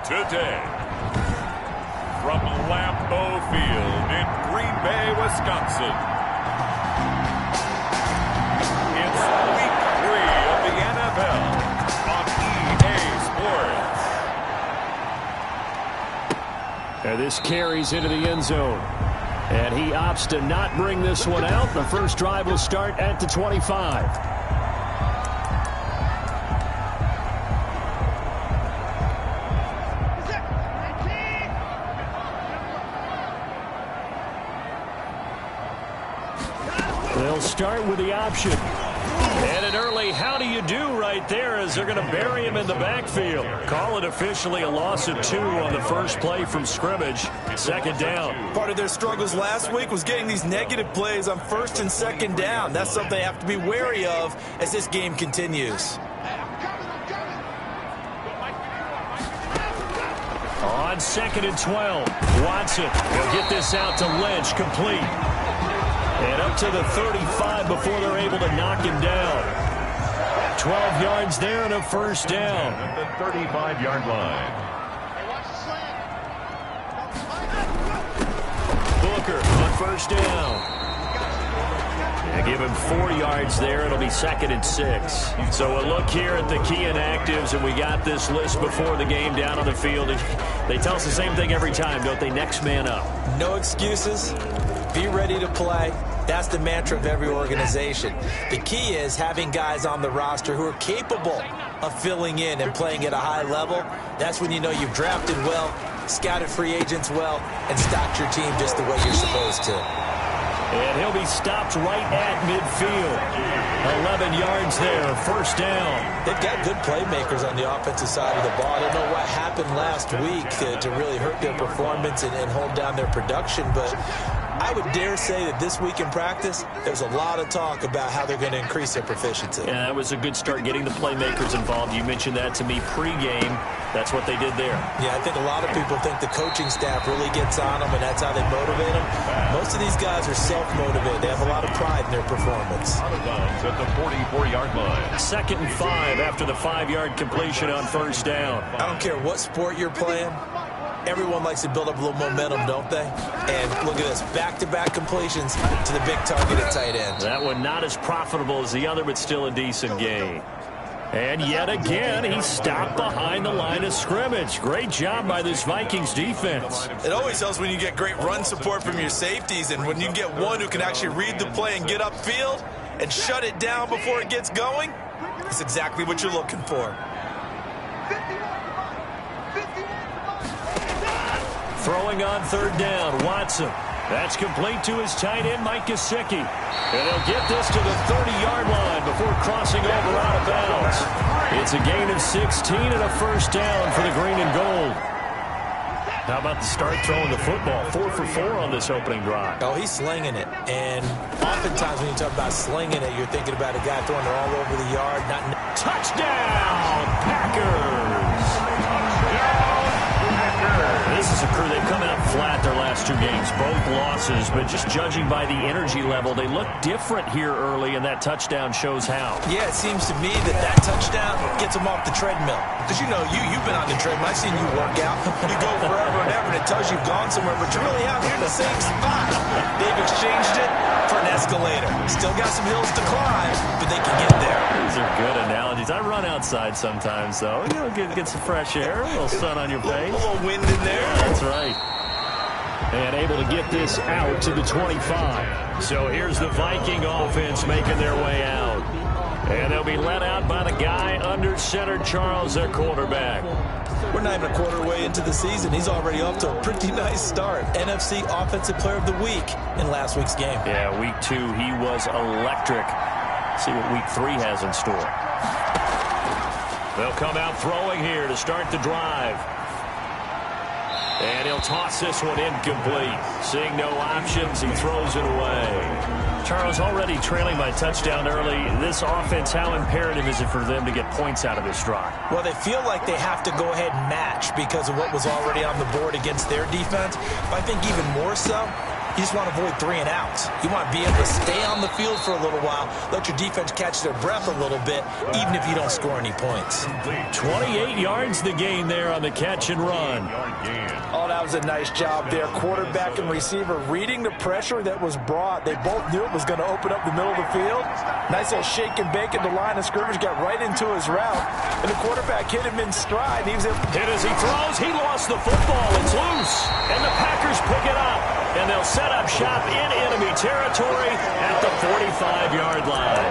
today. From Lambeau Field in Green Bay, Wisconsin. It's week 3 of the NFL on EA Sports. And this carries into the end zone. And he opts to not bring this one out. The first drive will start at the 25. They'll start with the option. And an early how do you do right there as they're going to bury him in the backfield. Call it officially a loss of 2 on the first play from scrimmage. Second down. Part of their struggles last week was getting these negative plays on first and second down. That's something they have to be wary of as this game continues. On 2nd and 12, Watson will get this out to Lynch, complete. And up to the 35 before they're able to knock him down. 12 yards there and a first down. At the 35-yard line. Booker on first down. Yeah, give him 4 yards there. It'll be 2nd and 6. So a look here at the key inactives, and we got this list before the game down on the field. They tell us the same thing every time, don't they? Next man up. No excuses. Be ready to play. That's the mantra of every organization. The key is having guys on the roster who are capable of filling in and playing at a high level. That's when you know you've drafted well, scouted free agents well, and stocked your team just the way you're supposed to. And he'll be stopped right at midfield. 11 yards there, first down. They've got good playmakers on the offensive side of the ball. I don't know what happened last week to really hurt their performance and hold down their production, but I would dare say that this week in practice, there's a lot of talk about how they're going to increase their proficiency. Yeah, that was a good start getting the playmakers involved. You mentioned that to me pregame. That's what they did there. Yeah, I think a lot of people think the coaching staff really gets on them, and that's how they motivate them. Most of these guys are self-motivated. They have a lot of pride in their performance. Out of bounds at the 44-yard line. 2nd and 5 after the 5-yard completion on first down. I don't care what sport you're playing. Everyone likes to build up a little momentum, don't they? And look at this, back-to-back completions to the big target at tight end. That one not as profitable as the other, but still a decent gain. And yet again, he stopped behind the line of scrimmage. Great job by this Vikings defense. It always helps when you get great run support from your safeties, and when you get one who can actually read the play and get upfield and shut it down before it gets going, that's exactly what you're looking for. Throwing on third down, Watson. That's complete to his tight end, Mike Gesicki. And he'll get this to the 30-yard line before crossing over out of bounds. It's a gain of 16 and a first down for the green and gold. How about the start throwing the football? 4 for 4 on this opening drive. Oh, he's slinging it. And oftentimes when you talk about slinging it, you're thinking about a guy throwing it all over the yard. Touchdown, Packers! This is a crew, they've come out flat their last 2 games, both losses, but just judging by the energy level, they look different here early, and that touchdown shows how. Yeah, it seems to me that touchdown gets them off the treadmill. Because you know, you've been on the treadmill. I've seen you work out. You go forever and ever, and it tells you've gone somewhere, but you're really out here in the same spot. They've exchanged it for an escalator. Still got some hills to climb, but they can get there. These are good analogies. I run outside sometimes, though. You know, get some fresh air, a little sun on your face. A little wind in there. That's right. And able to get this out to the 25. So here's the Viking offense making their way out. And they'll be let out by the guy under center, Charles, their quarterback. We're not even a quarter way into the season. He's already off to a pretty nice start. NFC Offensive Player of the Week in last week's game. Yeah, week 2, he was electric. See what week 3 has in store. They'll come out throwing here to start the drive. And he'll toss this one incomplete. Seeing no options, he throws it away. Charles, already trailing by touchdown early. This offense, how imperative is it for them to get points out of this drive? Well, they feel like they have to go ahead and match because of what was already on the board against their defense. But I think even more so, You just want to avoid 3 and outs. You want to be able to stay on the field for a little while, let your defense catch their breath a little bit, even if you don't score any points. 28 yards the gain there on the catch and run. Oh, that was a nice job there. Quarterback and receiver reading the pressure that was brought. They both knew it was going to open up the middle of the field. Nice little shake and bake at the line of scrimmage, got right into his route, and the quarterback hit him in stride. He was able to hit as he throws. He lost the football. It's loose, and the Packers pick it up, and they'll set up shop in enemy territory at the 45-yard line.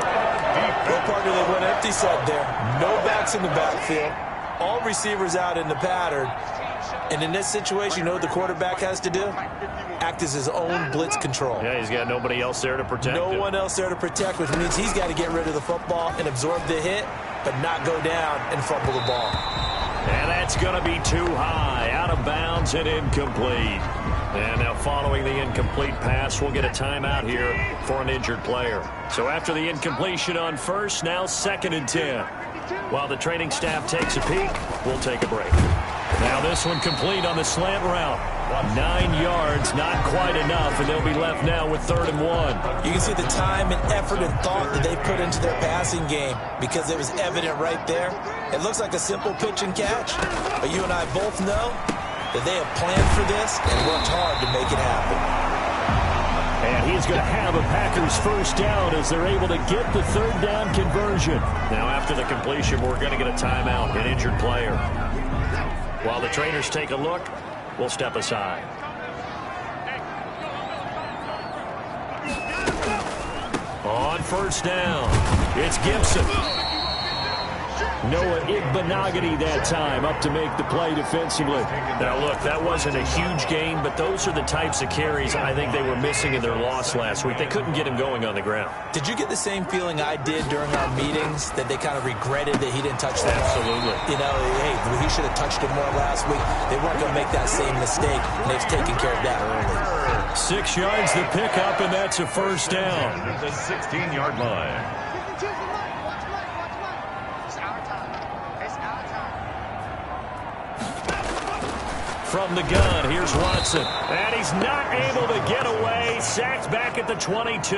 Well, partner, they went empty set there. No backs in the backfield. All receivers out in the pattern. And in this situation, you know what the quarterback has to do? Act as his own blitz control. Yeah, he's got nobody else there to protect him. No one else there to protect, which means he's got to get rid of the football and absorb the hit, but not go down and fumble the ball. And that's going to be too high, out of bounds and incomplete. And now following the incomplete pass, we'll get a timeout here for an injured player. So after the incompletion on first, now 2nd and 10. While the training staff takes a peek, we'll take a break. Now this one complete on the slant route. 9 yards, not quite enough, and they'll be left now with 3rd and 1. You can see the time and effort and thought that they put into their passing game because it was evident right there. It looks like a simple pitch and catch, but you and I both know that they have planned for this and worked hard to make it happen. And he's going to have a Packers first down as they're able to get the 3rd down conversion. Now after the completion, we're going to get a timeout, an injured player. While the trainers take a look, we'll step aside. On first down, it's Gibson. Noah Igbenogany that time up to make the play defensively. Now, look, that wasn't a huge gain, but those are the types of carries I think they were missing in their loss last week. They couldn't get him going on the ground. Did you get the same feeling I did during our meetings, that they kind of regretted that he didn't touch that? Absolutely. You know, hey, he should have touched it more last week. They weren't going to make that same mistake, and they've taken care of that early. 6 yards the pickup, and that's a first down. The 16-yard line. From the gun, here's Watson. And he's not able to get away. Sacked back at the 22.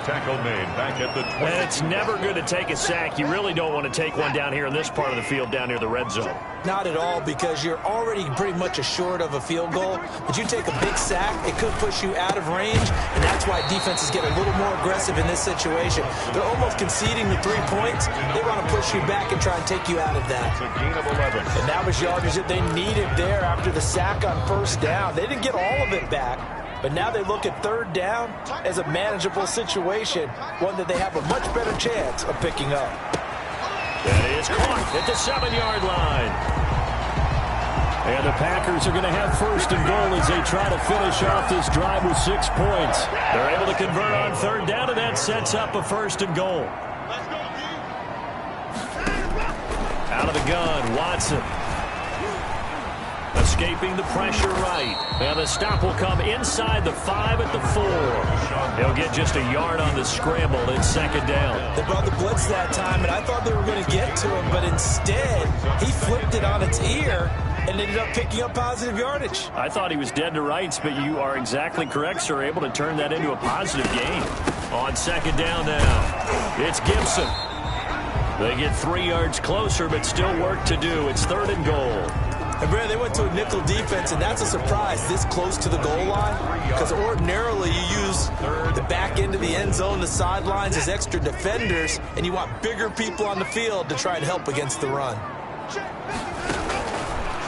Tackle made back at the 20. And it's never good to take a sack. You really don't want to take one down here in this part of the field, down near the red zone. Not at all, because you're already pretty much assured of a field goal. But you take a big sack, it could push you out of range, and that's why defenses get a little more aggressive in this situation. They're almost conceding the 3 points. They want to push you back and try and take you out of that. It's a gain of 11. And that was yardage that they needed there after the sack on first down. They didn't get all of it back, but now they look at 3rd down as a manageable situation, one that they have a much better chance of picking up. That is caught at the 7-yard line. And the Packers are going to have 1st and goal as they try to finish off this drive with 6 points. They're able to convert on 3rd down, and that sets up a 1st and goal. Out of the gun, Watson. Escaping the pressure right. Now the stop will come inside the 5 at the 4. He'll get just a yard on the scramble. It's 2nd down. They brought the blitz that time, and I thought they were going to get to him, but instead he flipped it on its ear and ended up picking up positive yardage. I thought he was dead to rights, but you are exactly correct, sir. Able to turn that into a positive gain. On 2nd down now, it's Gibson. They get 3 yards closer, but still work to do. It's 3rd and goal. And Brad, they went to a nickel defense, and that's a surprise this close to the goal line, because ordinarily you use the back end of the end zone, the sidelines as extra defenders, and you want bigger people on the field to try and help against the run.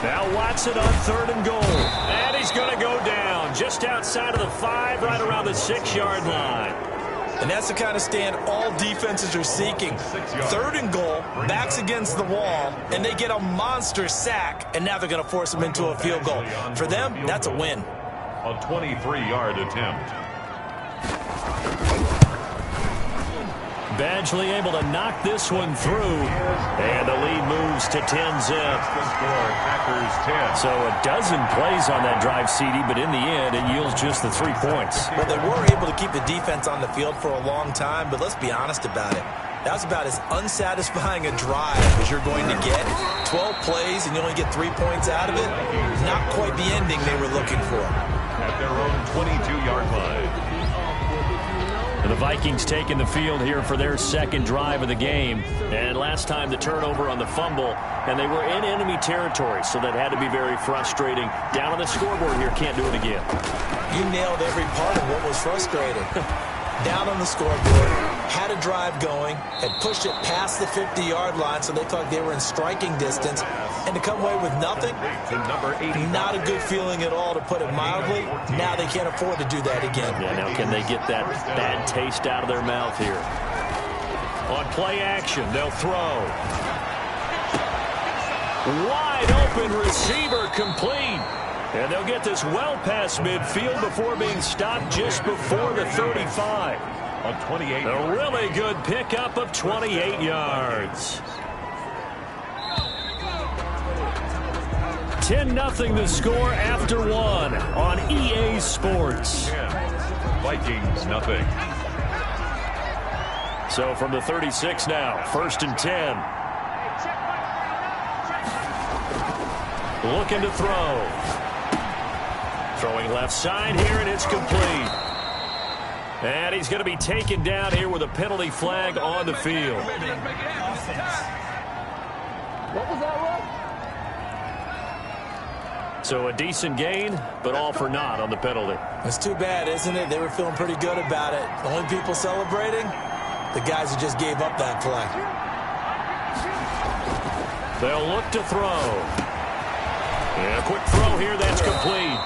Now Watson on 3rd and goal. And he's going to go down just outside of the 5, right around the 6-yard line. And that's the kind of stand all defenses are seeking. 3rd and goal, backs against the wall, and they get a monster sack, and now they're going to force them into a field goal. For them, that's a win. A 23-yard attempt. Badgley able to knock this one through. And the lead moves to 10-zip. So a dozen plays on that drive, CD, but in the end, it yields just the 3 points. Well, they were able to keep the defense on the field for a long time, but let's be honest about it. That's about as unsatisfying a drive as you're going to get. 12 plays and you only get 3 points out of it. Not quite the ending they were looking for. at their own 22-yard line. And the Vikings taking the field here for their second drive of the game. And last time the turnover on the fumble, and they were in enemy territory, so that had to be very frustrating. Down on the scoreboard here, can't do it again. You nailed every part of what was frustrating. Down on the scoreboard, had a drive going, had pushed it past the 50-yard line, so they thought they were in striking distance, and to come away with nothing, not a good feeling at all, to put it mildly. Now they can't afford to do that again. Yeah, now can they get that bad taste out of their mouth here? On play action, they'll throw. Wide open receiver, complete. And they'll get this well past midfield before being stopped just before the 35. On 28. A really good pickup of 28 yards. 10-0 the score after one on EA Sports. Yeah. Vikings, nothing. So from the 36 now, 1st and 10. Looking to throw. Throwing left side here, and it's complete. And he's going to be taken down here with a penalty flag on the field. What was that, Rob? So a decent gain, but all for naught on the penalty. It's too bad, isn't it? They were feeling pretty good about it. The only people celebrating, the guys who just gave up that play. They'll look to throw. And a quick throw here, that's complete.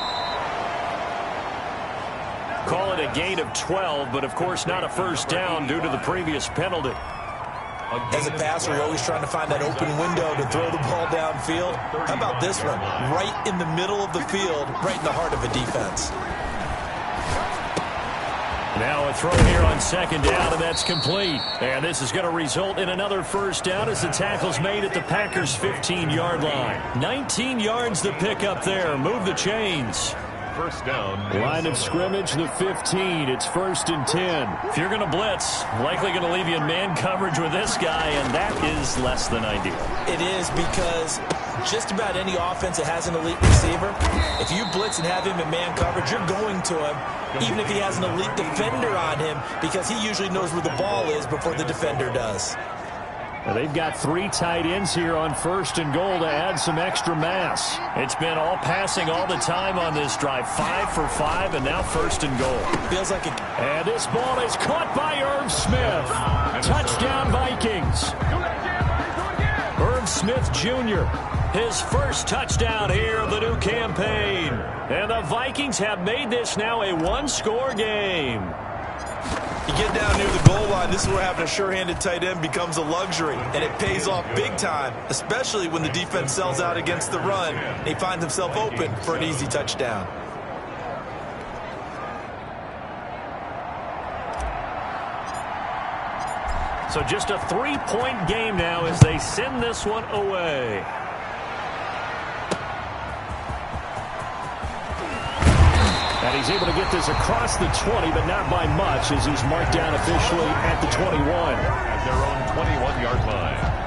Call it a gain of 12, but of course not a first down due to the previous penalty. As a passer, you're always trying to find that open window to throw the ball downfield. How about this one? Right in the middle of the field, right in the heart of a defense. Now a throw here on 2nd down, and that's complete. And this is going to result in another first down as the tackle's made at the Packers' 15-yard line. 19 yards to pick up there. Move the chains. First down. Line of scrimmage, the 15. It's 1st and 10. If you're going to blitz, likely going to leave you in man coverage with this guy, and that is less than ideal. It is, because just about any offense that has an elite receiver, if you blitz and have him in man coverage, you're going to him, even if he has an elite defender on him, because he usually knows where the ball is before the defender does. Now they've got 3 tight ends here on 1st and goal to add some extra mass. It's been all passing all the time on this drive. 5 for 5, and now 1st and goal. Feels like it. And this ball is caught by Irv Smith. Touchdown, Vikings. Irv Smith Jr., his first touchdown here of the new campaign. And the Vikings have made this now a one-score game. You get down near the goal line, this is where having a sure-handed tight end becomes a luxury, and it pays off big time, especially when the defense sells out against the run, and he finds himself open for an easy touchdown. So just a 3-point game now as they send this one away. And he's able to get this across the 20, but not by much, as he's marked down officially at the 21. At their own 21-yard line.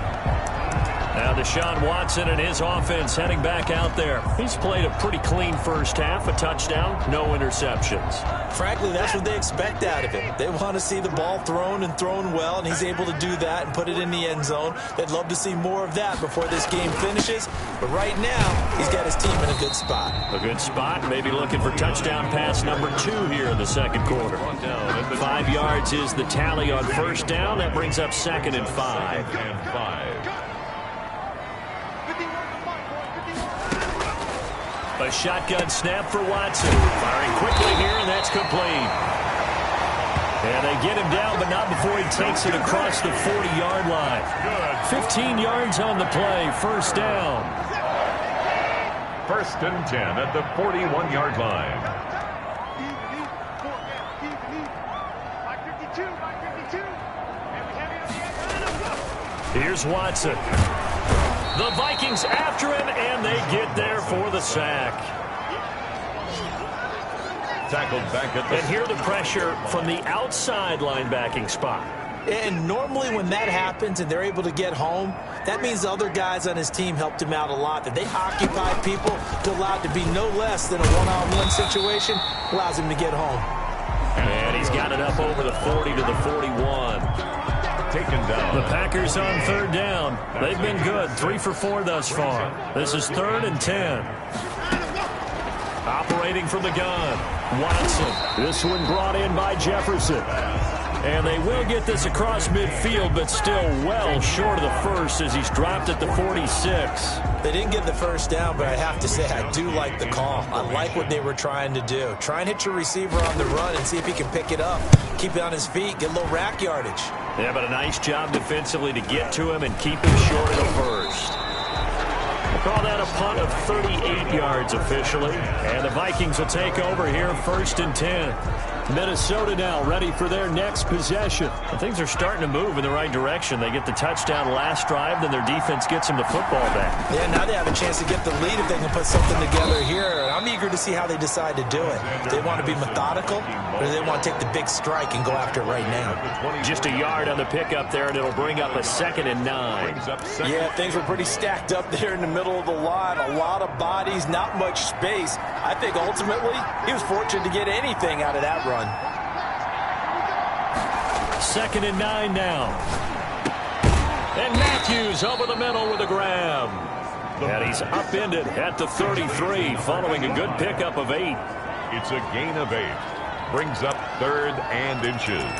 Now Deshaun Watson and his offense heading back out there. He's played a pretty clean first half, a touchdown, no interceptions. Frankly, that's what they expect out of him. They want to see the ball thrown and thrown well, and he's able to do that and put it in the end zone. They'd love to see more of that before this game finishes. But right now, he's got his team in a good spot. A good spot, maybe looking for touchdown pass number 2 here in the second quarter. 5 yards is the tally on first down. That brings up 2nd and 5. A shotgun snap for Watson. Firing quickly here, and that's complete. And they get him down, but not before he takes it across the 40-yard line. 15 yards on the play, first down. 1st and 10 at the 41-yard line. Here's Watson. The Vikings after him, and they get there for the sack. Tackled back at the... And here the pressure from the outside linebacking spot. And normally when that happens and they're able to get home, that means the other guys on his team helped him out a lot. That they occupy people to allow it to be no less than a one-on-one situation allows him to get home. And he's got it up over the 40 to the 41. Taken down. The Packers on third down. They've been good, 3 for 4 thus far. This is 3rd and 10. Operating from the gun, Watson. This one brought in by Jefferson. And they will get this across midfield, but still well short of the first as he's dropped at the 46. They didn't get the first down, but I have to say I do like the call. I like what they were trying to do. Try and hit your receiver on the run and see if he can pick it up. Keep it on his feet, get a little rack yardage. Yeah, but a nice job defensively to get to him and keep him short of the first. We'll call that a punt of 38 yards officially. And the Vikings will take over here 1st and 10. Minnesota now ready for their next possession. And things are starting to move in the right direction. They get the touchdown last drive, then their defense gets them the football back. Yeah, now they have a chance to get the lead if they can put something together here. And I'm eager to see how they decide to do it. Do they want to be methodical, or do they want to take the big strike and go after it right now? Just a yard on the pickup there, and it'll bring up a 2nd and 9. Yeah, things were pretty stacked up there in the middle of the line. A lot of bodies, not much space. I think ultimately he was fortunate to get anything out of that run. 2nd and 9 now. And Matthews over the middle with a grab. And he's upended at the 33 following a good pickup of 8. It's a gain of 8. Brings up 3rd and inches.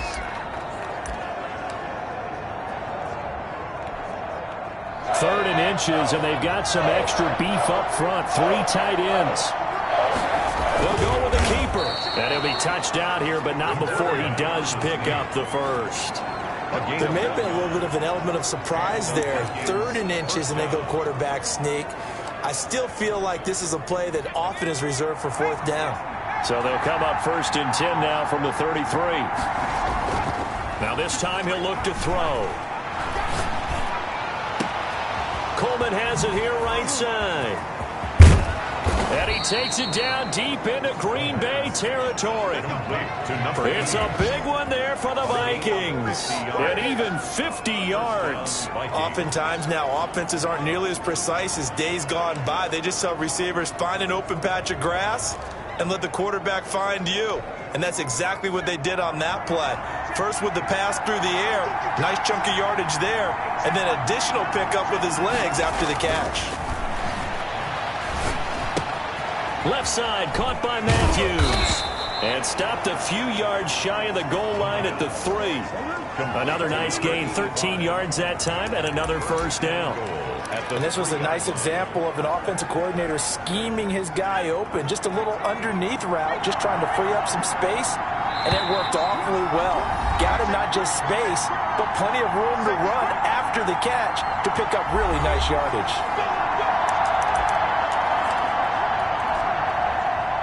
3rd and inches, and they've got some extra beef up front. 3 tight ends. They'll go with the keeper. And he'll be touched out here, but not before he does pick up the first. There may have been a little bit of an element of surprise there. 3rd and inches, and they go quarterback sneak. I still feel like this is a play that often is reserved for 4th down. So they'll come up 1st and 10 now from the 33. Now this time he'll look to throw. Coleman has it here right side. And he takes it down deep into Green Bay territory. It's a big one there for the Vikings. And even 50 yards. Oftentimes now, offenses aren't nearly as precise as days gone by. They just tell receivers, find an open patch of grass and let the quarterback find you. And that's exactly what they did on that play. First with the pass through the air. Nice chunk of yardage there. And then additional pickup with his legs after the catch. Left side, caught by Matthews. And stopped a few yards shy of the goal line at the 3. Another nice gain, 13 yards that time, and another 1st down. And this was a nice example of an offensive coordinator scheming his guy open. Just a little underneath route, just trying to free up some space. And it worked awfully well. Got him not just space, but plenty of room to run after the catch to pick up really nice yardage.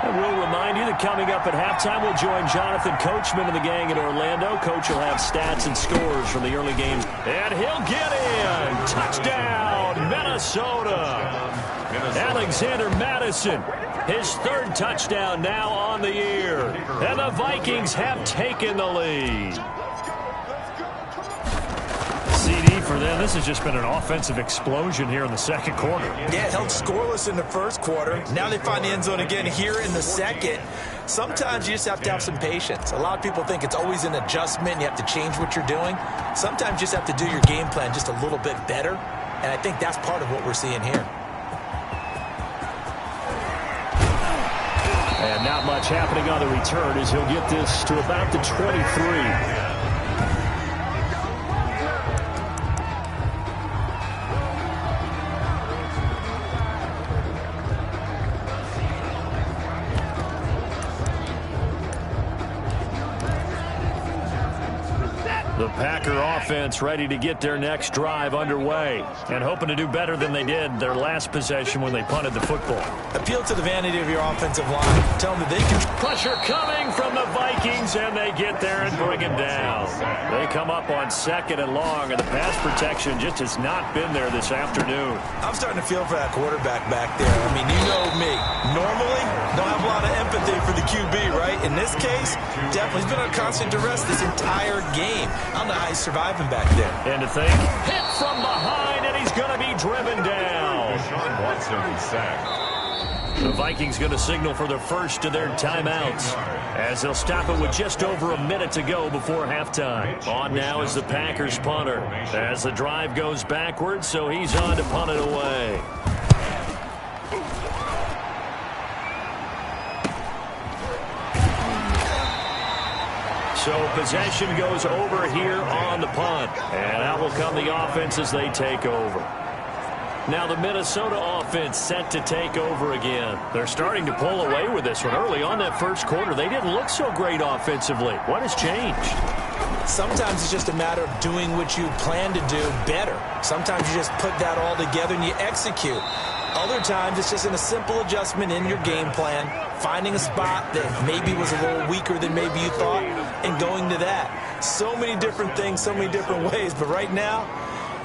And we'll remind you that coming up at halftime, we'll join Jonathan Coachman and the gang in Orlando. Coach will have stats and scores from the early games. And he'll get in. Touchdown, Minnesota. Alexander Madison, his 3rd touchdown now on the year. And the Vikings have taken the lead. CD for them. This has just been an offensive explosion here in the 2nd quarter. Yeah, it held scoreless in the 1st quarter. Now they find the end zone again here in the 2nd. Sometimes you just have to have some patience. A lot of people think it's always an adjustment. You have to change what you're doing. Sometimes you just have to do your game plan just a little bit better. And I think that's part of what we're seeing here. And not much happening on the return as he'll get this to about the 23. The Packer offense ready to get their next drive underway and hoping to do better than they did their last possession when they punted the football. Appeal to the vanity of your offensive line. Tell them that they can. Pressure coming from the Vikings, and they get there and bring it down. They come up on 2nd and long, and the pass protection just has not been there this afternoon. I'm starting to feel for that quarterback back there. I mean, you know me. Normally, don't have a lot of empathy for the QB, right? In this case, definitely he's been on constant duress this entire game. don't know how he's surviving back there. And to think, hit from behind, and he's going to be driven down. Deshaun Watson sacked. The Vikings going to signal for the first of their timeouts as they'll stop it with just over a minute to go before halftime. On now is the Packers punter as the drive goes backwards, so he's on to punt it away. So possession goes over here on the punt, and out will come the offense as they take over. Now the Minnesota offense set to take over again. They're starting to pull away with this one. Early on that first quarter, they didn't look so great offensively. What has changed? Sometimes it's just a matter of doing what you plan to do better. Sometimes you just put that all together and you execute. Other times it's just in a simple adjustment in your game plan, finding a spot that maybe was a little weaker than maybe you thought, and going to that. So many different things, so many different ways, but right now,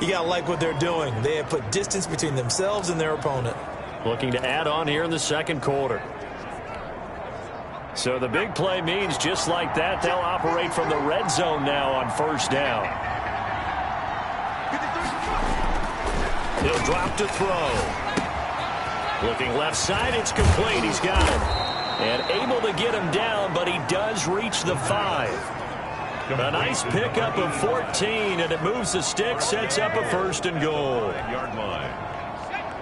you got to like what they're doing. They have put distance between themselves and their opponent. Looking to add on here in the second quarter. So the big play means just like that, they'll operate from the red zone now on first down. He'll drop to throw. Looking left side, it's complete. He's got it. And able to get him down, but he does reach the 5. A nice pickup of 14, and it moves the stick, sets up a first and goal.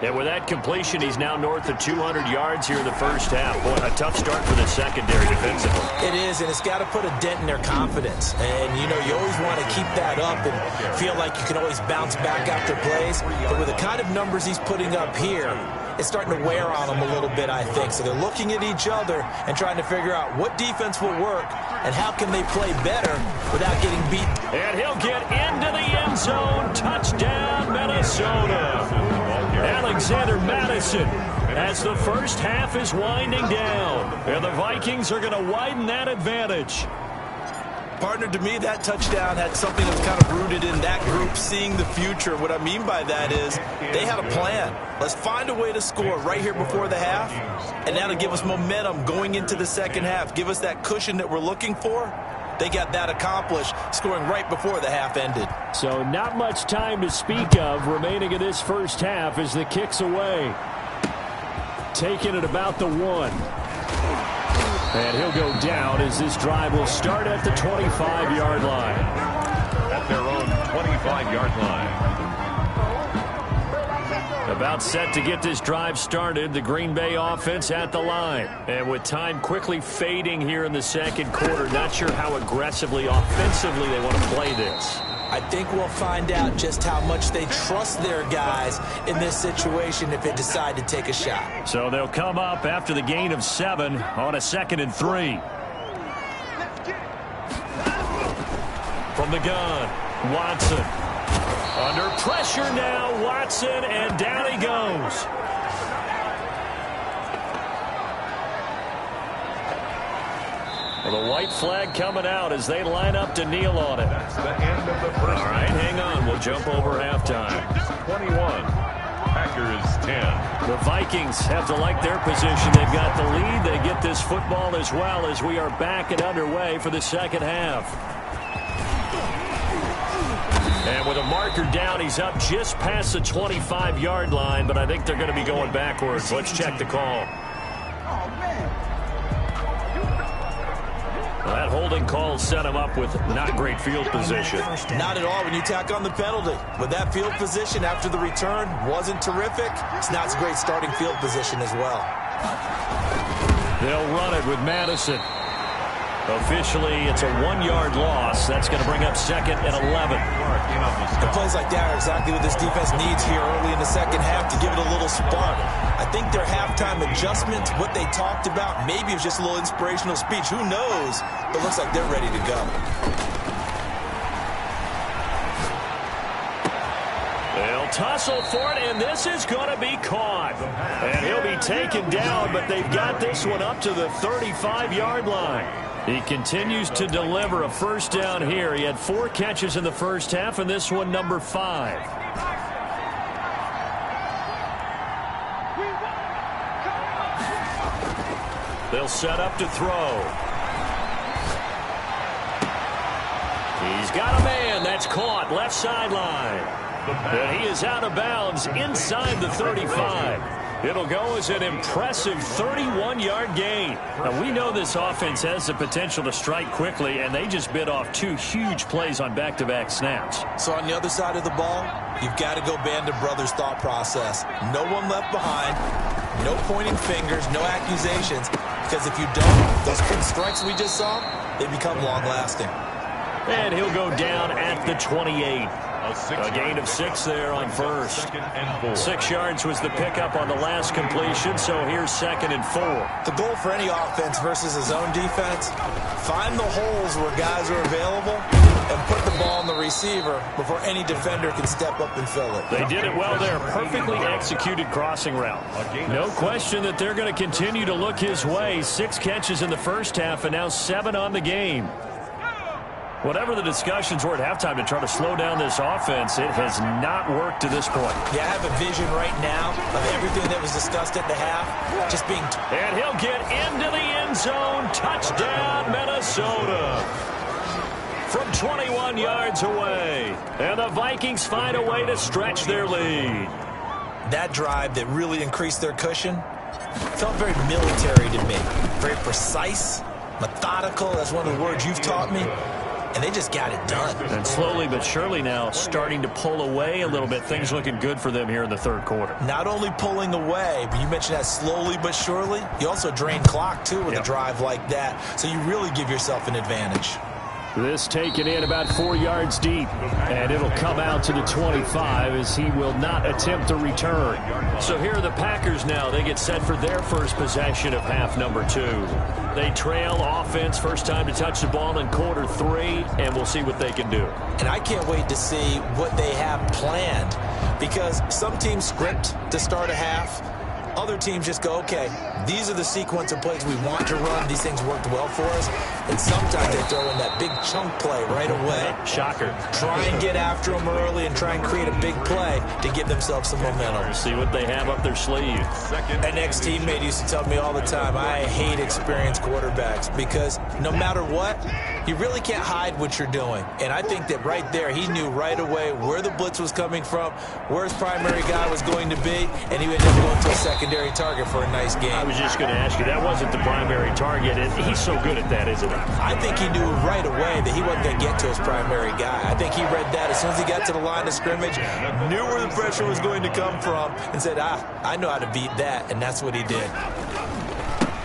And with that completion, he's now north of 200 yards here in the first half. Boy, a tough start for the secondary defensively. It is, and it's got to put a dent in their confidence. And, you know, you always want to keep that up and feel like you can always bounce back after plays. But with the kind of numbers he's putting up here, it's starting to wear on them a little bit, I think. So they're looking at each other and trying to figure out what defense will work and how can they play better without getting beaten. And he'll get into the end zone. Touchdown, Minnesota. Alexander Madison as the first half is winding down. And the Vikings are going to widen that advantage. Partner, to me, that touchdown had something that was kind of rooted in that group seeing the future. What I mean by that is they had a plan. Let's find a way to score right here before the half, and that'll give us momentum going into the second half, give us that cushion that we're looking for. They got that accomplished, scoring right before the half ended. So not much time to speak of remaining in this first half as the kick's away. Taking it about the 1. And he'll go down as this drive will start at the 25-yard line. At their own 25-yard line. About set to get this drive started, the Green Bay offense at the line. And with time quickly fading here in the second quarter, not sure how aggressively, offensively they want to play this. I think we'll find out just how much they trust their guys in this situation if they decide to take a shot. So they'll come up after the gain of 7 on a 2nd and 3. From the gun, Watson. Under pressure now, Watson, and down he goes. Well, the white flag coming out as they line up to kneel on it. That's the end of the first. All right, hang on. We'll jump over halftime. 21. Packers 10. The Vikings have to like their position. They've got the lead. They get this football as well as we are back and underway for the second half. And with a marker down, he's up just past the 25-yard line, but I think they're going to be going backwards. Let's check the call. Well, that holding call set him up with not great field position. Not at all when you tack on the penalty. With that field position after the return wasn't terrific, it's not a great starting field position as well. They'll run it with Madison. Officially, it's a 1-yard loss. That's going to bring up 2nd and 11. The plays like that are exactly what this defense needs here early in the second half to give it a little spark. I think their halftime adjustments, what they talked about, maybe it was just a little inspirational speech. Who knows? But it looks like they're ready to go. They'll tussle for it, and this is going to be caught. And he'll be taken down, but they've got this one up to the 35-yard line. He continues to deliver a first down here. He had 4 catches in the first half, and this one number 5. They'll set up to throw. He's got a man. That's caught. Left sideline. And he is out of bounds inside the 35. It'll go as an impressive 31-yard gain. Now, we know this offense has the potential to strike quickly, and they just bit off 2 huge plays on back-to-back snaps. So on the other side of the ball, you've got to go Band of Brothers thought process. No one left behind, no pointing fingers, no accusations, because if you don't, those quick strikes we just saw, they become long-lasting. And he'll go down at the 28. A gain of 6 there on first. 6 yards was the pickup on the last completion, so here's 2nd and 4. The goal for any offense versus his own defense, find the holes where guys are available and put the ball on the receiver before any defender can step up and fill it. They did it well there. Perfectly executed crossing route. No question that they're going to continue to look his way. 6 catches in the first half and now 7 on the game. Whatever the discussions were at halftime to try to slow down this offense, it has not worked to this point. Yeah, I have a vision right now of everything that was discussed at the half just being... And he'll get into the end zone. Touchdown, Minnesota. From 21 yards away. And the Vikings find a way to stretch their lead. That drive that really increased their cushion felt very military to me. Very precise, methodical. That's one of the words you've taught me. And they just got it done. And slowly but surely now starting to pull away a little bit. Things looking good for them here in the third quarter. Not only pulling away, but you mentioned that slowly but surely. You also drain clock, too, with a drive like that. So you really give yourself an advantage. This taken in about 4 yards deep. And it'll come out to the 25 as he will not attempt a return. So here are the Packers now. They get set for their first possession of half number 2. They trail offense, first time to touch the ball in quarter 3, and we'll see what they can do. And I can't wait to see what they have planned, because some teams script to start a half. Other teams just go, okay, these are the sequence of plays we want to run. These things worked well for us. And sometimes they throw in that big chunk play right away. Shocker. Try and get after them early and try and create a big play to give themselves some momentum. We'll see what they have up their sleeve. An ex-teammate used to tell me all the time, I hate experienced quarterbacks because no matter what, you really can't hide what you're doing. And I think that right there, he knew right away where the blitz was coming from, where his primary guy was going to be, and he ended up going to a secondary target for a nice game. I was just going to ask you, that wasn't the primary target, and he's so good at that, isn't he? I think he knew right away that he wasn't going to get to his primary guy. I think he read that as soon as he got to the line of scrimmage, knew where the pressure was going to come from, and said, I know how to beat that, and that's what he did.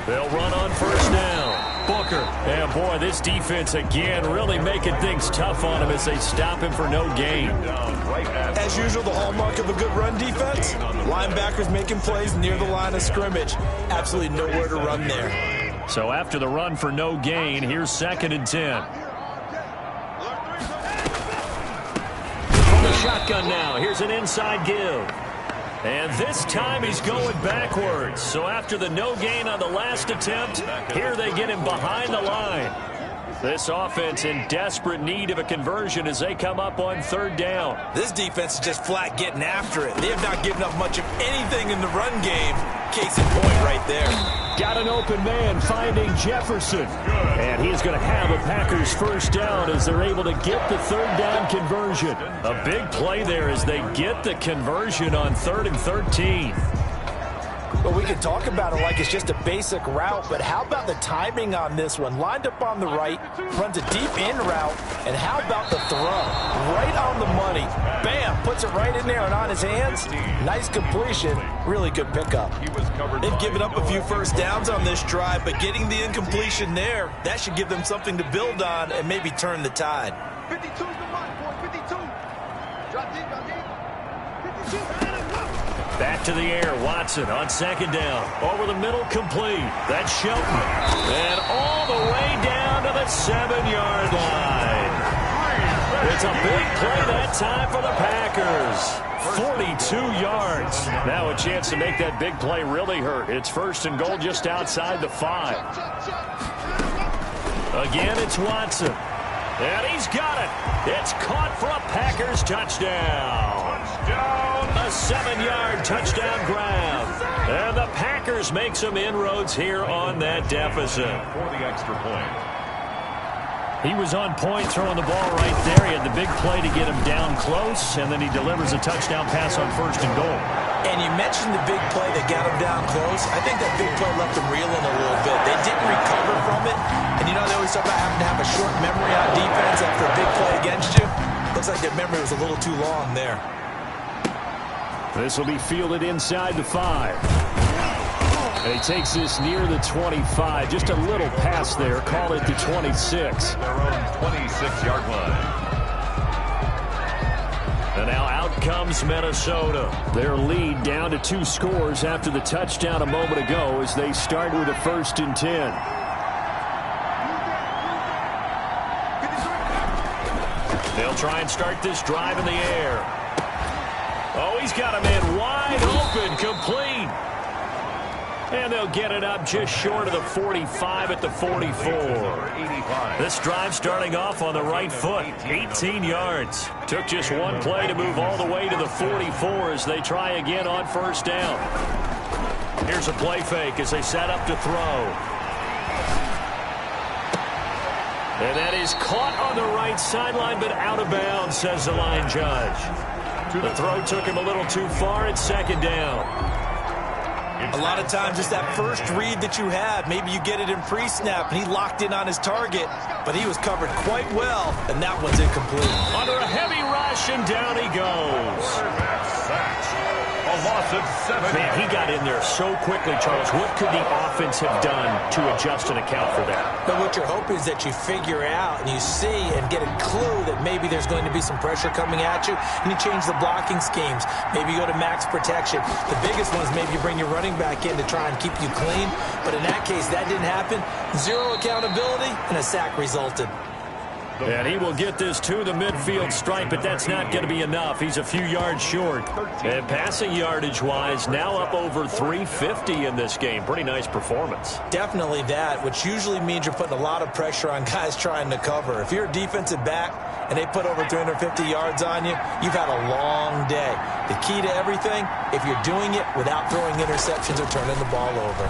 They'll run on first down. Booker. And, boy, this defense, again, really making things tough on him as they stop him for no gain. As usual, the hallmark of a good run defense, linebackers making plays near the line of scrimmage. Absolutely nowhere to run there. So after the run for no gain, here's 2nd and 10. From the shotgun now, here's an inside give. And this time he's going backwards. So after the no gain on the last attempt, here they get him behind the line. This offense in desperate need of a conversion as they come up on 3rd down. This defense is just flat getting after it. They have not given up much of anything in the run game. Case in point right there. Got an open man finding Jefferson. And he's going to have a Packers first down as they're able to get the 3rd down conversion. A big play there as they get the conversion on 3rd and 13. Well, we can talk about it like it's just a basic route, but how about the timing on this one? Lined up on the right, runs a deep in route, and how about the throw? Right on the money. Bam, puts it right in there and on his hands. Nice completion. Really good pickup. They've given up a few first downs on this drive, but getting the incompletion there, that should give them something to build on and maybe turn the tide. 52's the mark, boy. 52. Drop deep. 52. Back to the air, Watson on 2nd down. Over the middle, complete. That's Shelton. And all the way down to the 7-yard line. It's a big play that time for the Packers. 42 yards. Now a chance to make that big play really hurt. It's 1st and goal just outside the 5. Again, it's Watson. And he's got it. It's caught for a Packers touchdown. A 7-yard touchdown grab. And the Packers make some inroads here on that deficit. For the extra point. He was on point throwing the ball right there. He had the big play to get him down close, and then he delivers a touchdown pass on 1st and goal. And you mentioned the big play that got him down close. I think that big play left him reeling a little bit. They didn't recover from it. And you know, they always talk about having to have a short memory on defense after a big play against you. Looks like their memory was a little too long there. This will be fielded inside the 5. And he takes this near the 25. Just a little pass there. Call it the 26. Their own 26-yard line. And now out comes Minnesota. Their lead down to 2 scores after the touchdown a moment ago as they start with a 1st and 10. They'll try and start this drive in the air. Oh, he's got him in wide open, complete. And they'll get it up just short of the 45 at the 44. This drive starting off on the right foot, 18 yards. Took just one play to move all the way to the 44 as they try again on 1st down. Here's a play fake as they set up to throw. And that is caught on the right sideline, but out of bounds, says the line judge. The throw took him a little too far at 2nd down. A lot of times it's that first read that you have. Maybe you get it in pre-snap, and he locked in on his target, but he was covered quite well, and that one's incomplete. Under a heavy rush, and down he goes. A loss of 7. Man, he got in there so quickly, Charles. What could the offense have done to adjust and account for that? But what you're hoping is that you figure out and you see and get a clue that maybe there's going to be some pressure coming at you, and you change the blocking schemes. Maybe you go to max protection. The biggest one is maybe you bring your running back in to try and keep you clean. But in that case, that didn't happen. 0 accountability, and a sack resulted. And he will get this to the midfield stripe, but that's not going to be enough. He's a few yards short. And passing yardage-wise, now up over 350 in this game. Pretty nice performance. Definitely that, which usually means you're putting a lot of pressure on guys trying to cover. If you're a defensive back and they put over 350 yards on you, you've had a long day. The key to everything, if you're doing it without throwing interceptions or turning the ball over.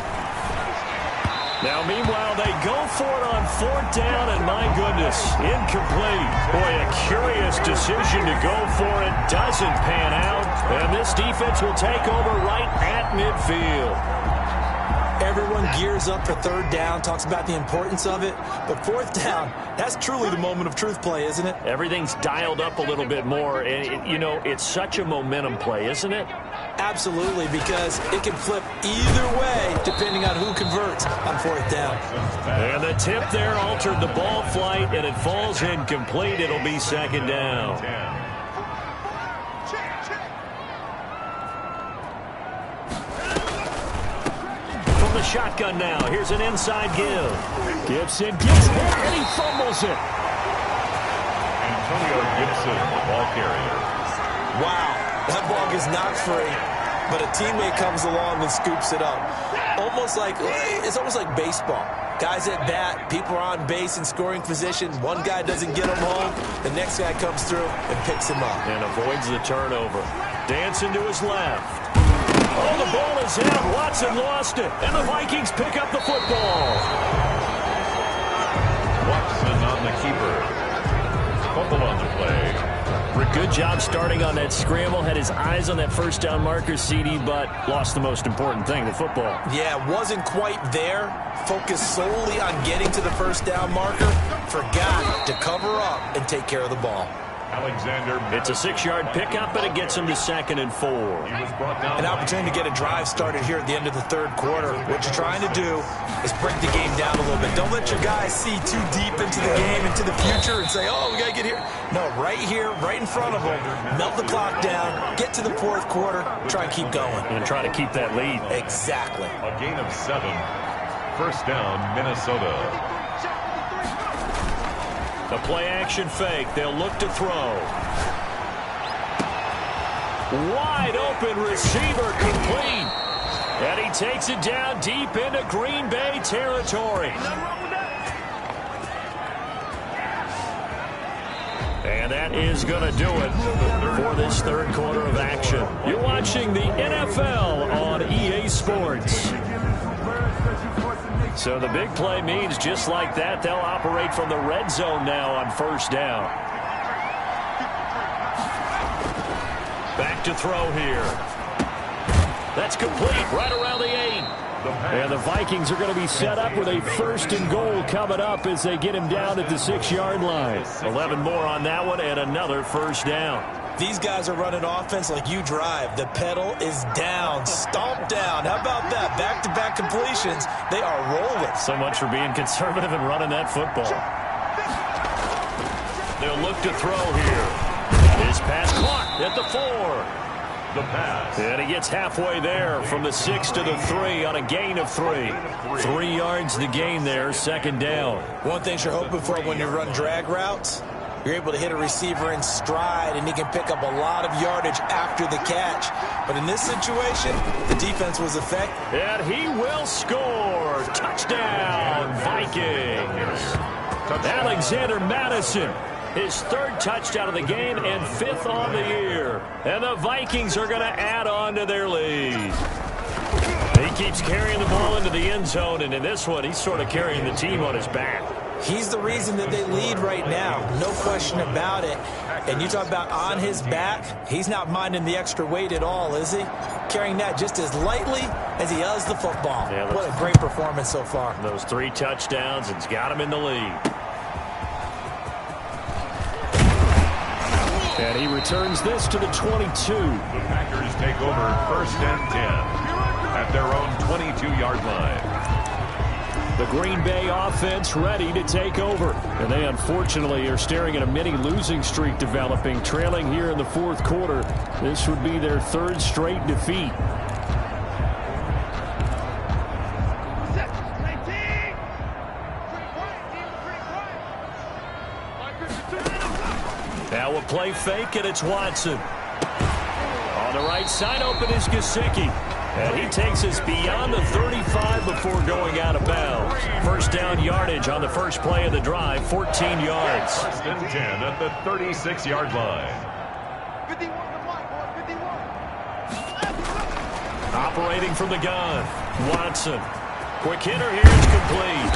Now, meanwhile, they go for it on 4th down, and my goodness, incomplete. Boy, a curious decision to go for it. Doesn't pan out, and this defense will take over right at midfield. Everyone gears up for 3rd down, talks about the importance of it. But 4th down, that's truly the moment of truth play, isn't it? Everything's dialed up a little bit more. And, you know, it's such a momentum play, isn't it? Absolutely, because it can flip either way depending on who converts on 4th down. And the tip there altered the ball flight, and it falls incomplete. It'll be 2nd down. The shotgun now. Here's an inside give. Gibson gets hit, and he fumbles it. Antonio Gibson, the ball carrier. Wow, that ball gets knocked free, but a teammate comes along and scoops it up. It's almost like baseball. Guys at bat, people are on base in scoring position. One guy doesn't get him home. The next guy comes through and picks him up. And avoids the turnover. Dancing to his left. Oh, the ball is out. Watson lost it. And the Vikings pick up the football. Watson on the keeper. Fumble on the play. Good job starting on that scramble. Had his eyes on that 1st down marker, CD, but lost the most important thing, the football. Yeah, wasn't quite there. Focused solely on getting to the 1st down marker. Forgot to cover up and take care of the ball. Alexander. It's a 6-yard pickup, but it gets him to 2nd and 4. An opportunity to get a drive started here at the end of the 3rd quarter. What you're trying to do is break the game down a little bit. Don't let your guys see too deep into the game, into the future, and say, oh, we got to get here. No, right here, right in front of them, melt the clock down, get to the 4th quarter, try and keep going. And try to keep that lead. Exactly. A gain of 7. 1st down, Minnesota. The play-action fake. They'll look to throw. Wide open receiver complete. And he takes it down deep into Green Bay territory. And that is going to do it for this 3rd quarter of action. You're watching the NFL on EA Sports. So the big play means just like that, they'll operate from the red zone now on first down. Back to throw here. That's complete right around the 8. And the Vikings are going to be set up with a 1st and goal coming up as they get him down at the 6-yard line. 11 more on that one and another first down. These guys are running offense like you drive. The pedal is down, stomped down. How about that? Back-to-back completions. They are rolling. So much for being conservative and running that football. They'll look to throw here. His pass clocked at the 4. The pass. And he gets halfway there from the 6 to the 3 on a gain of 3. 3 yards the gain there, 2nd down. One thing you're hoping for when you run drag routes, you're able to hit a receiver in stride, and he can pick up a lot of yardage after the catch. But in this situation, the defense was effective. And he will score. Touchdown, Vikings. Alexander Madison. His 3rd touchdown of the game and 5th on the year. And the Vikings are going to add on to their lead. He keeps carrying the ball into the end zone, and in this one, he's sort of carrying the team on his back. He's the reason that they lead right now. No question about it. And you talk about on his back, he's not minding the extra weight at all, is he? Carrying that just as lightly as he does the football. Yeah, what a great performance so far. Those 3 touchdowns, it's got him in the lead. And he returns this to the 22. The Packers take over 1st and 10 at their own 22-yard line. The Green Bay offense ready to take over. And they unfortunately are staring at a mini losing streak developing, trailing here in the 4th quarter. This would be their 3rd straight defeat. Now a play fake, and it's Watson. On the right side, open is Gesicki. And he takes us beyond the 35 before going out of bounds. 1st down yardage on the first play of the drive, 14 yards. 1st and 10 at the 36-yard line. 51 to Mike, 51. Operating from the gun, Watson. Quick hitter here is complete.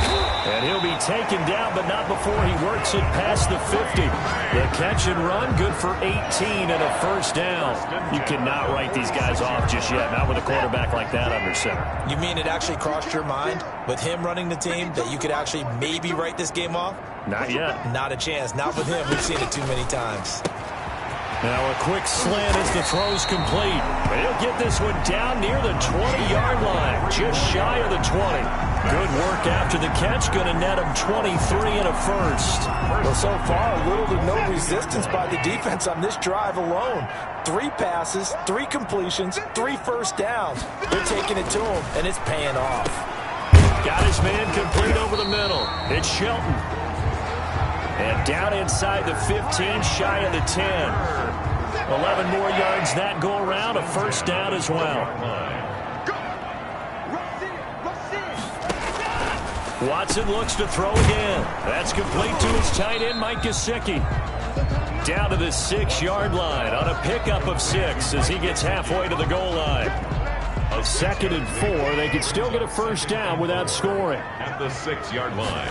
And he'll be taken down, but not before he works it past the 50. The catch and run, good for 18 and a 1st down. You cannot write these guys off just yet, not with a quarterback like that under center. You mean it actually crossed your mind with him running the team that you could actually maybe write this game off? Not yet. Not a chance. Not with him. We've seen it too many times. Now a quick slant as the throw's complete. He'll get this one down near the 20-yard line, just shy of the 20. Good work after the catch, going to net him 23 and a 1st. Well, so far, little to no resistance by the defense on this drive alone. 3 passes, 3 completions, 3 first downs. They're taking it to him, and it's paying off. Got his man complete over the middle. It's Shelton. And down inside the 15, shy of the 10. 11 more yards that go around, a 1st down as well. Watson looks to throw again. That's complete to his tight end, Mike Gesicki. Down to the 6-yard line on a pickup of 6 as he gets halfway to the goal line. A 2nd and 4, they could still get a 1st down without scoring. At the 6-yard line.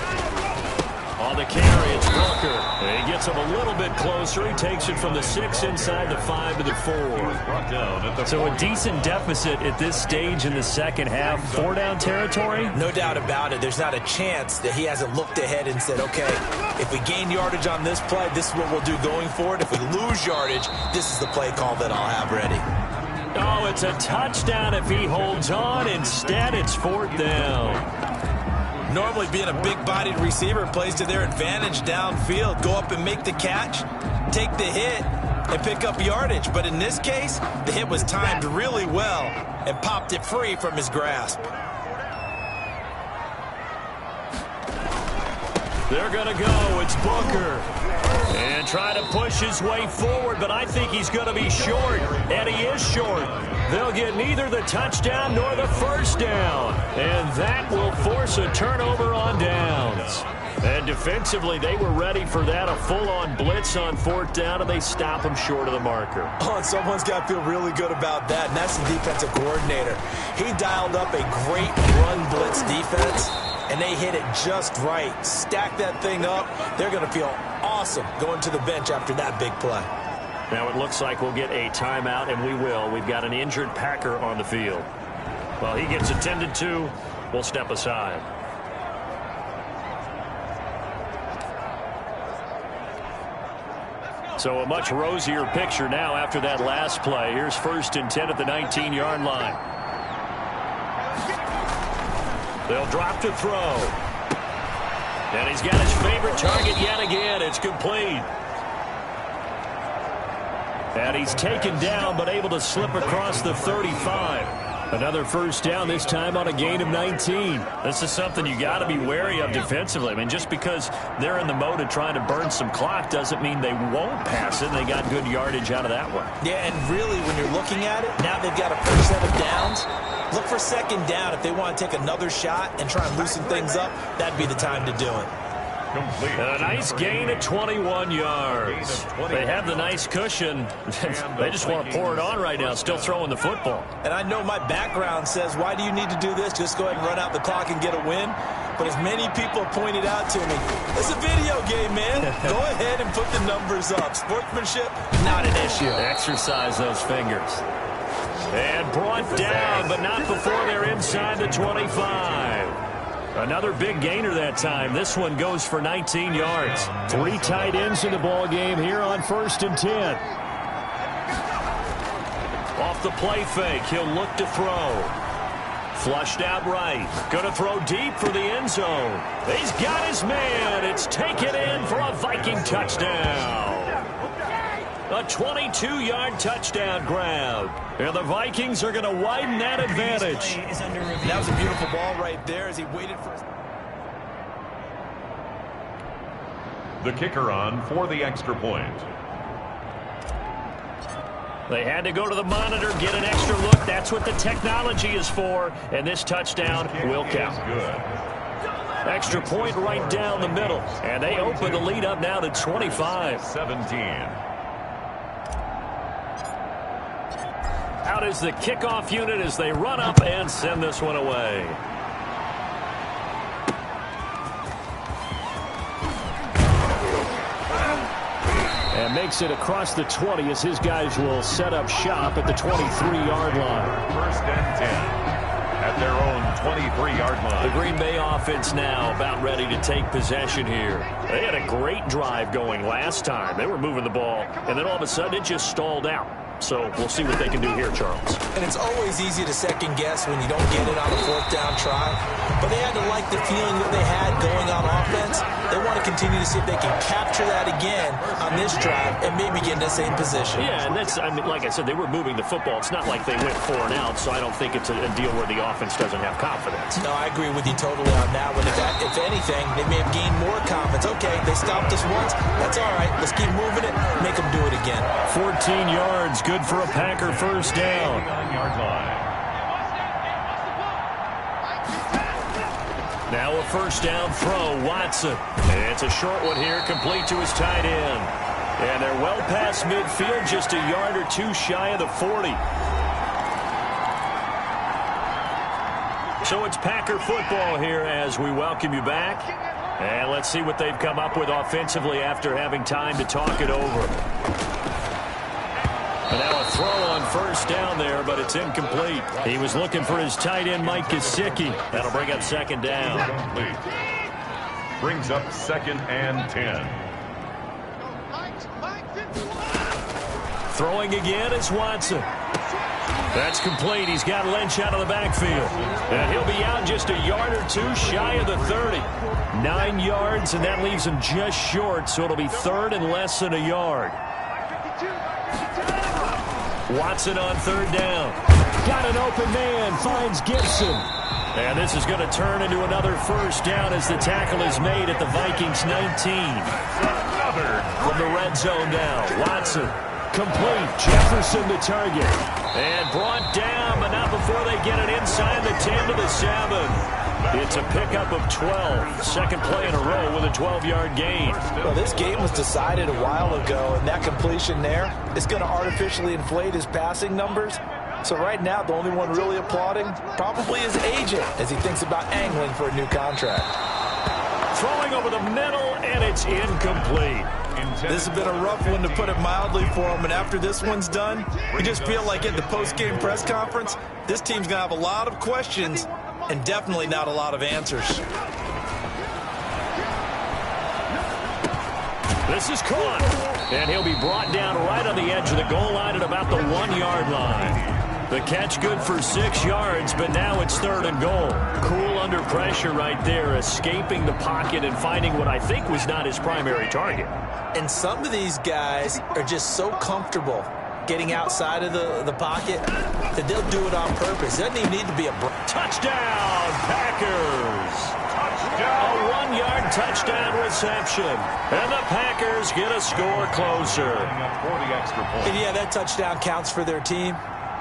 On the carry, it's Booker. And he gets him a little bit closer. He takes it from the 6 inside the 5 to the 4. So a decent deficit at this stage in the 2nd half. 4-down territory? No doubt about it. There's not a chance that he hasn't looked ahead and said, okay, if we gain yardage on this play, this is what we'll do going forward. If we lose yardage, this is the play call that I'll have ready. Oh, it's a touchdown if he holds on. Instead, it's 4th down. Normally being a big-bodied receiver plays to their advantage downfield. Go up and make the catch, take the hit, and pick up yardage. But in this case, the hit was timed really well and popped it free from his grasp. They're going to go. It's Booker. And try to push his way forward, but I think he's going to be short. And he is short. They'll get neither the touchdown nor the first down. And that will force a turnover on downs. And defensively, they were ready for that, a full-on blitz on fourth down, and they stop him short of the marker. Oh, and someone's got to feel really good about that, and that's the defensive coordinator. He dialed up a great run blitz defense, and they hit it just right. Stack that thing up. They're going to feel awesome going to the bench after that big play. Now it looks like we'll get a timeout, and we will. We've got an injured Packer on the field. While he gets attended to, we'll step aside. So a much rosier picture now after that last play. Here's 1st and 10 at the 19-yard line. They'll drop to throw. And he's got his favorite target yet again. It's complete. And he's taken down but able to slip across the 35. Another first down, this time on a gain of 19. This is something you got to be wary of defensively. I mean, just because they're in the mode of trying to burn some clock doesn't mean they won't pass it. They got good yardage out of that one. Yeah, and really, when you're looking at it, now they've got a first set of downs. Look for second down. If they want to take another shot and try and loosen things up, that'd be the time to do it. Complete. A nice gain of 21 yards. They have the nice cushion. They just want to pour it on right now, still throwing the football. And I know my background says, why do you need to do this? Just go ahead and run out the clock and get a win. But as many people pointed out to me, it's a video game, man. Go ahead and put the numbers up. Sportsmanship, not an issue. Exercise those fingers. And brought down, but not before they're inside the 25. Another big gainer that time. This one goes for 19 yards. 3 tight ends in the ball game here on 1st and 10. Off the play fake, he'll look to throw. Flushed out right. Going to throw deep for the end zone. He's got his man. It's taken in for a Viking touchdown. A 22-yard touchdown grab. And the Vikings are going to widen that advantage. That was a beautiful ball right there as he waited for his... The kicker on for the extra point. They had to go to the monitor, get an extra look. That's what the technology is for. And this touchdown will count. Good. Extra point right down the middle. And they open the lead up now to 25-17. Out is the kickoff unit as they run up and send this one away. And makes it across the 20 as his guys will set up shop at the 23-yard line. 1st and 10 at their own 23-yard line. The Green Bay offense now about ready to take possession here. They had a great drive going last time. They were moving the ball, and then all of a sudden it just stalled out. So we'll see what they can do here, Charles. And it's always easy to second guess when you don't get it on a 4th down try. But they had to like the feeling that they had going on offense. They want to continue to see if they can capture that again on this drive and maybe get in the same position. Yeah, and that's, I mean, like I said, they were moving the football. It's not like they went 4 and out, so I don't think it's a deal where the offense doesn't have confidence. No, I agree with you totally on that one. If anything, they may have gained more confidence. Okay, they stopped us once. That's all right. Let's keep moving it. Make them do it again. 14 yards. Good for a Packer first down. 9-yard line. Now a first down throw, Watson. And it's a short one here, complete to his tight end. And they're well past midfield, just a yard or 2 shy of the 40. So it's Packer football here as we welcome you back. And let's see what they've come up with offensively after having time to talk it over. And now a throw on first down there, but it's incomplete. He was looking for his tight end, Mike Gesicki. That'll bring up 2nd down. Complete. Brings up 2nd and 10. Throwing again is Watson. That's complete. He's got Lynch out of the backfield. And he'll be out just a yard or 2 shy of the 30. 9 yards, and that leaves him just short, so it'll be 3rd and less than a yard. Watson on 3rd down. Got an open man, finds Gibson. And this is going to turn into another first down as the tackle is made at the Vikings 19. From the red zone now, Watson. Complete. Jefferson the target. And brought down, but not before they get it inside the 10 to the 7. It's a pickup of 12. Second play in a row with a 12-yard gain. Well, this game was decided a while ago, and that completion there is going to artificially inflate his passing numbers. So right now, the only one really applauding probably his agent as he thinks about angling for a new contract. Throwing over the middle, and it's incomplete. This has been a rough one, to put it mildly, for him. And after this one's done, you just feel like at the post-game press conference, this team's going to have a lot of questions and definitely not a lot of answers. This is caught, and he'll be brought down right on the edge of the goal line at about the 1-yard line. The catch good for 6 yards, but now it's 3rd and goal. Cool under pressure right there, escaping the pocket and finding what I think was not his primary target. And some of these guys are just so comfortable getting outside of the pocket that they'll do it on purpose. It doesn't even need to be a touchdown, Packers. Touchdown. A 1-yard touchdown reception. And the Packers get a score closer. And yeah, that touchdown counts for their team,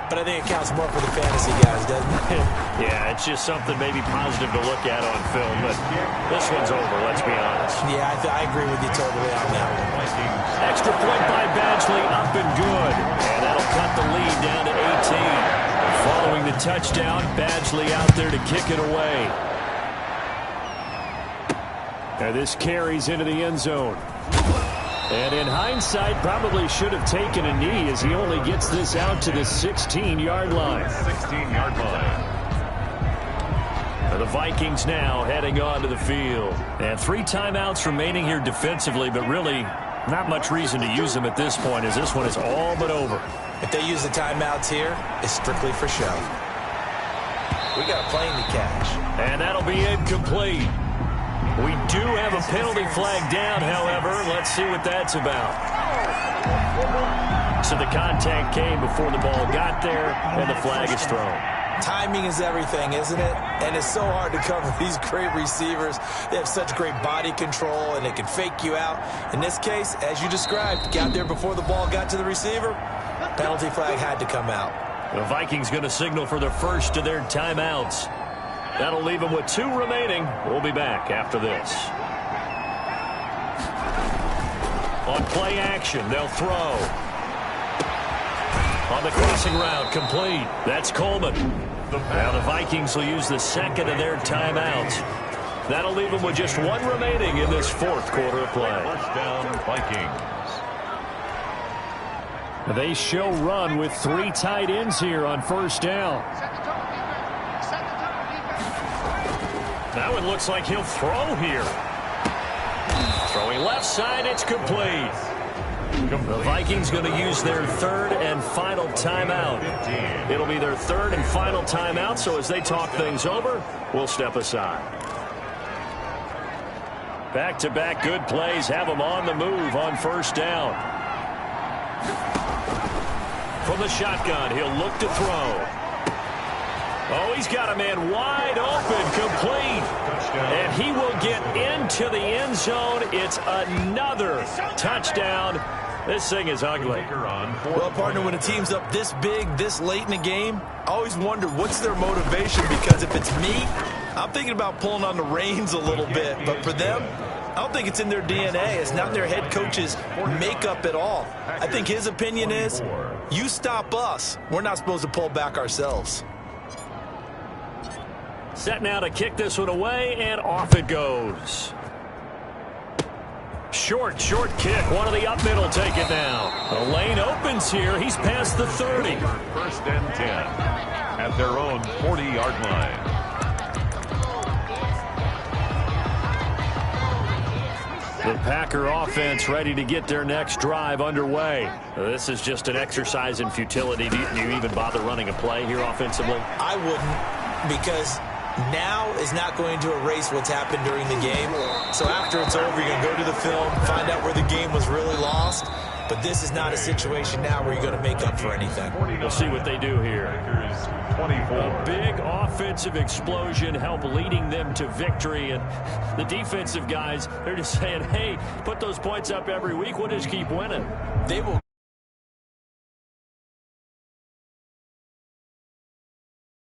but I think it counts more for the fantasy guys, doesn't it? Yeah, it's just something maybe positive to look at on film, but this one's over, let's be honest. Yeah, I agree with you totally on that one. Extra point by Badgley, up and good. And that'll cut the lead down to 18. Following the touchdown, Badgley out there to kick it away. And this carries into the end zone. And in hindsight, probably should have taken a knee as he only gets this out to the 16-yard line. 16-yard line. The Vikings now heading onto the field. And 3 timeouts remaining here defensively, but really not much reason to use them at this point as this one is all but over. If they use the timeouts here, it's strictly for show. We got a plane to catch. And that'll be incomplete. We do have a penalty flag down, however. Let's see what that's about. So the contact came before the ball got there, and the flag is thrown. Timing is everything, isn't it? And it's so hard to cover these great receivers. They have such great body control, and they can fake you out. In this case, as you described, got there before the ball got to the receiver. Penalty flag had to come out. The Vikings going to signal for the first of their timeouts. That'll leave them with 2 remaining. We'll be back after this. On play action, they'll throw. On the crossing route, complete. That's Coleman. Now the Vikings will use the second of their timeouts. That'll leave them with just 1 remaining in this 4th quarter of play. Touchdown, Vikings. They show run with 3 tight ends here on first down. That one looks like he'll throw here. Throwing left side, it's complete. The Vikings going to use their 3rd and final timeout. It'll be their 3rd and final timeout, so as they talk things over, we'll step aside. Back-to-back good plays have them on the move on first down. From the shotgun, he'll look to throw. Oh, he's got a man wide open, complete. And he will get into the end zone. It's another touchdown. This thing is ugly. Well, partner, when a team's up this big, this late in the game, I always wonder what's their motivation, because if it's me, I'm thinking about pulling on the reins a little bit. But for them, I don't think it's in their DNA. It's not their head coach's makeup at all. I think his opinion is, you stop us, we're not supposed to pull back ourselves. Set now to kick this one away, and off it goes. Short kick. One of the up middle take it down. The lane opens here. He's past the 30. 1st and 10 at their own 40-yard line. The Packer offense ready to get their next drive underway. This is just an exercise in futility. Do you even bother running a play here offensively? I wouldn't, because now is not going to erase what's happened during the game. So after it's over, you're going to go to the film, find out where the game was really lost. But this is not a situation now where you're going to make up for anything. We'll see what they do here. 24. A big offensive explosion helped leading them to victory. And the defensive guys, they're just saying, hey, put those points up every week. We'll just keep winning. They will